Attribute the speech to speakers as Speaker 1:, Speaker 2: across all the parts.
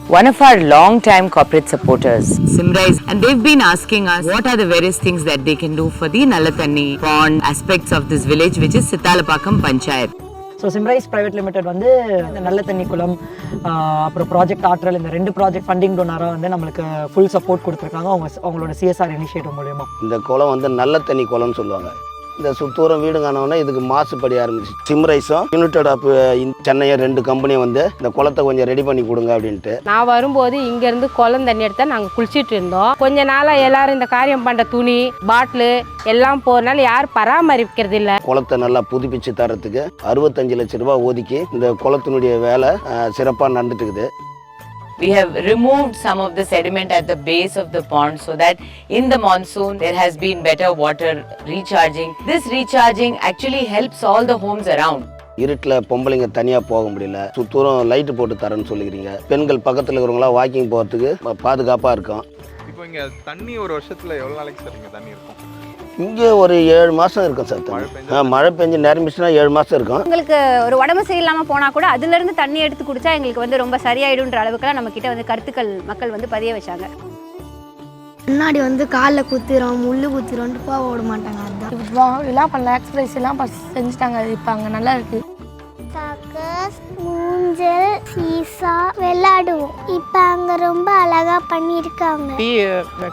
Speaker 1: one of our long-time corporate supporters, Symrise, and they've been asking us what are the various things that they can do for the Nalla Thanni pond aspects of this village, which is Sithalapakkam Panchayat.
Speaker 2: So Symrise private limited வந்து இந்த நல்ல தண்ணி குளம் அப்புறம் project ஆற்றல் இந்த 2 project funding டோனராக வந்து நம்மளுக்கு ஃபுல் சப்போர்ட் கொடுத்துருக்காங்க அவங்களோட சிஎஸ்ஆர் இனிஷியேட்டிவ் மூலமா.
Speaker 3: இந்த குளம் வந்து நல்ல தண்ணி குளம்னு சொல்லுவாங்க. இந்த சுத்தூரம் வீடு காணவொன்னே இதுக்கு மாசுபடி ஆரம்பிச்சு. சிம்ரைஸும் யுனைடெட் ஆஃப் சென்னையும் 2 கம்பெனியும் வந்து இந்த குளத்தை கொஞ்சம் ரெடி பண்ணி கொடுங்க அப்படின்ட்டு.
Speaker 4: நான் வரும்போது இங்கேருந்து குளம் தண்ணி எடுத்தால் நாங்கள் குளிச்சுட்டு இருந்தோம். கொஞ்ச நாளாக எல்லாரும் இந்த காரியம் பண்ணுற துணி பாட்டிலு எல்லாம் போகிறனால யாரும் பராமரிக்கிறது இல்லை.
Speaker 3: குளத்தை நல்லா புதுப்பிச்சு தரத்துக்கு 65 லட்சம் ரூபாய் ஒதுக்கி இந்த குளத்தினுடைய வேலை சிறப்பாக நடந்துட்டு இருக்குது.
Speaker 1: We have removed some of the sediment at the base of the pond so that in the monsoon there has been better water recharging. This recharging actually helps all the homes around.
Speaker 3: இருட்டில் பொம்பளைங்க தனியாக போக முடியல. சுத்தூரம் light போட்டு தரேன்னு சொல்லிக்கிறீங்க. பெண்கள் பக்கத்தில் இருக்கிறவங்களாம் வாக்கிங் போகிறதுக்கு பாதுகாப்பாக இருக்கும்.
Speaker 5: இப்போ இங்கே தண்ணி ஒரு வருஷத்தில் எவ்வளோ நாளைக்கு சார் இங்கே தண்ணி இருக்கும்?
Speaker 3: இங்கே ஒரு 7 மாதம் இருக்கும் சார். மழை பெஞ்சு நிரம்பிச்சுன்னா 7 மாதம் இருக்கும்.
Speaker 6: உங்களுக்கு ஒரு உடம்பு சரியில்லாமல் போனால் கூட அதுலேருந்து தண்ணி எடுத்து குடித்தா எங்களுக்கு வந்து ரொம்ப சரியாயிடுன்ற அளவுக்குலாம் நம்மக்கிட்ட வந்து கருத்துக்கள் மக்கள் வந்து பதிய வச்சாங்க.
Speaker 7: முன்னாடி வந்து காலில் குத்திரும் முள்ளு குத்திரோன்ட்டு போக விட மாட்டாங்க. அதுதான் இதெல்லாம் பண்ணல எக்ஸசைஸ் எல்லாம் செஞ்சுட்டாங்க. இப்போ அங்கே நல்லா இருக்குது.
Speaker 8: ஊஞ்சல் சீசா விளையாடுவோம். இப்போ அங்கே ரொம்ப அழகாக பண்ணியிருக்காங்க.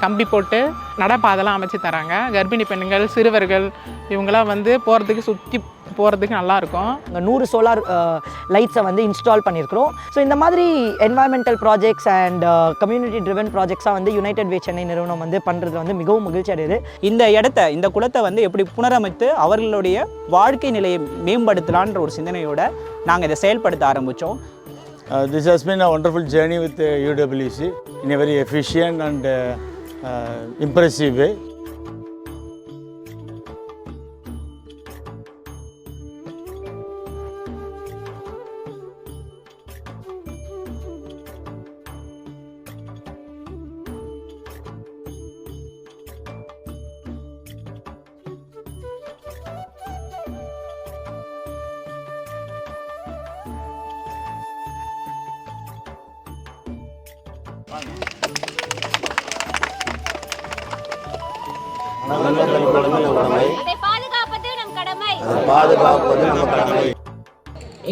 Speaker 9: கம்பி போட்டு நடப்பாதெல்லாம் அமைச்சு தராங்க. கர்ப்பிணி பெண்கள் சிறுவர்கள் இவங்களாம் வந்து போகிறதுக்கு சுற்றி போகிறதுக்கு நல்லாயிருக்கும்.
Speaker 2: இங்கே 100 சோலார் லைட்ஸை வந்து இன்ஸ்டால் பண்ணியிருக்கிறோம். ஸோ இந்த மாதிரி environmental projects and community driven ப்ராஜெக்ட்ஸாக வந்து யுனைடெட் வே சென்னை நிறுவனம் வந்து பண்ணுறது வந்து மிகவும் மகிழ்ச்சி அடையுது.
Speaker 10: இந்த குளத்தை வந்து எப்படி புனரமைத்து அவர்களுடைய வாழ்க்கை நிலையை மேம்படுத்தலான்ற ஒரு சிந்தனையோட நாங்கள் இதை செயல்படுத்த ஆரம்பித்தோம்.
Speaker 11: This has been a wonderful journey with UWC in a very efficient and impressive way.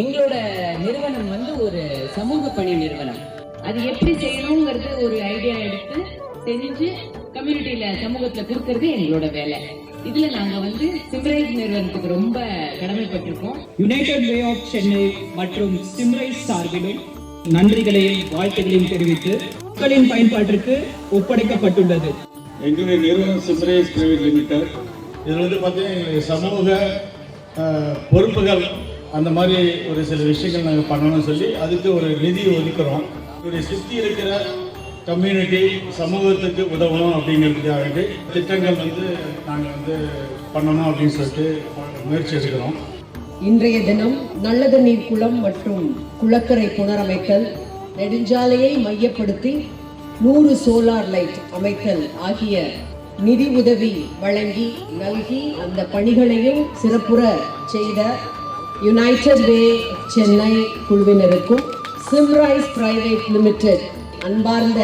Speaker 1: எங்களோட நிறுவனம் வந்து ஒரு சமூக பணி நிறுவனம். அது எப்படி செய்யணுங்கிறது ஒரு ஐடியா எடுத்து தெரிஞ்சு கம்யூனிட்டியில சமூகத்துல கொடுக்கறது எங்களோட வேலை. இதுல நாங்க வந்து சிம்ரைஸ் நிறுவனத்துக்கு ரொம்ப கடமைப்பட்டிருக்கோம்.
Speaker 12: யுனைடெட் வே ஆஃப் சென்னை மற்றும் சிம்ரைஸ் சார்பிலும் நன்றிகளையும் வாழ்த்துகளையும் தெரிவித்து மக்களின் பயன்பாட்டிற்கு ஒப்படைக்கப்பட்டுள்ளது.
Speaker 11: எங்களுடைய நிறுவனம் சிம்ரைஸ் பிரைவேட் லிமிடெட். இதில் வந்து பார்த்தீங்கன்னா எங்களுடைய சமூக பொறுப்புகள் அந்த மாதிரி ஒரு சில விஷயங்கள் நாங்கள் பண்ணணும்னு சொல்லி அதுக்கு ஒரு நிதி ஒதுக்குறோம். இதோடைய சுற்றி இருக்கிற கம்யூனிட்டி சமூகத்துக்கு உதவணும் அப்படிங்கிறதுக்காக திட்டங்கள் வந்து நாங்கள் வந்து பண்ணணும் அப்படின்னு சொல்லிட்டு முயற்சி எடுக்கிறோம்.
Speaker 1: இன்றைய தினம் நல்ல தண்ணீர் குளம் மற்றும் குளக்கரை புனரமைத்தல், நெடுஞ்சாலையை மையப்படுத்தி 100 சோலார் லைட் அமைத்தல் ஆகிய நிதி உதவி வழங்கி நல்கி அந்த பணிகளையும் சிறப்புற செய்த யுனைடெட் வே சென்னை குழுவினருக்கும் சிம்ரைஸ் பிரைவேட் லிமிடெட் அன்பார்ந்த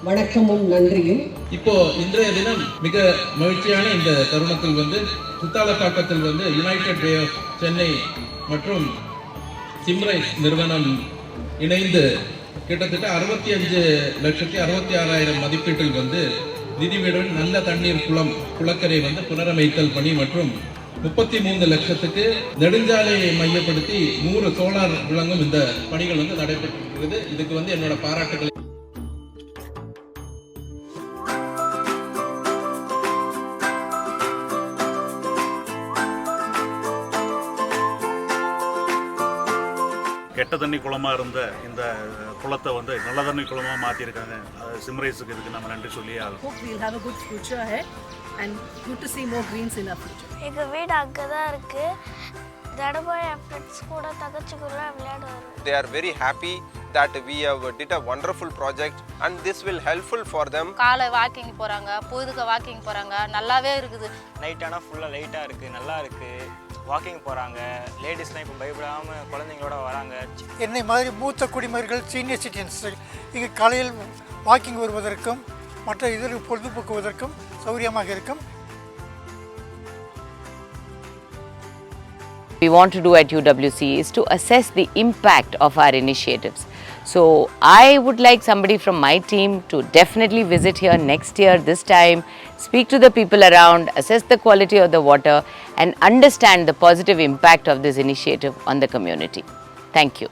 Speaker 1: வணக்கமும் நன்றியும்.
Speaker 13: இப்போ இன்றைய தினம் மிக மகிழ்ச்சியான இந்த தருணத்தில் வந்து சித்தாலப்பாக்கத்தில் வந்து யுனைடெட் வே ஆஃப் சென்னை மற்றும் சிம்ரைஸ் நிறுவனம் இணைந்து கிட்டத்தட்ட 65,66,000 மதிப்பீட்டில் வந்து நிதியுடன் நல்ல தண்ணீர் குளக்கரை வந்து புனரமைத்தல் பணி மற்றும் 33 லட்சத்துக்கு நெடுஞ்சாலையை மையப்படுத்தி 100 சோலார் விளங்கும் இந்த பணிகள் வந்து நடைபெற்றிருக்கிறது. இதுக்கு வந்து என்னோட பாராட்டுகள்.
Speaker 14: கெட்ட தண்ணி குளமாக இருந்த இந்த குளத்தை வந்து நல்ல தண்ணி குளமாக மாற்றிருக்காங்க. சிம்ரைஸுக்கு இதுக்கு நம்ம நன்றி சொல்லி ஆகும்.
Speaker 8: எங்கள் வீடு அங்கே தான் இருக்குது. தடவை ஃப்ரெண்ட்ஸ் கூட தகச்சுக்குள்ள விளையாடுவாங்க.
Speaker 5: They are very happy that we have did a wonderful project and this will helpful for them.
Speaker 4: காலை வாக்கிங் போகிறாங்க, பொழுதுக்கு வாக்கிங் போகிறாங்க, நல்லாவே இருக்குது.
Speaker 10: நைட் ஆனால் ஃபுல்லாக லைட்டாக இருக்குது, நல்லா இருக்குது.
Speaker 15: வாக்கிங் போகிறாங்க. லேடிஸ்லாம் இப்போ பயப்படாமல் குழந்தைங்களோட வராங்க.
Speaker 16: என்னை மாதிரி மூத்த குடிமகன்கள் சீனியர் சிட்டிசன்ஸ் இங்கே காலையில் வாக்கிங் வருவதற்கும் மற்ற இதர பொழுதுபோக்குவதற்கும் சௌகரியமாக இருக்கும்.
Speaker 1: We want to do at UWC is to assess the impact of our initiatives. So I would like somebody from my team to definitely visit here next year this time, speak to the people around, assess the quality of the water and understand the positive impact of this initiative on the community. Thank you.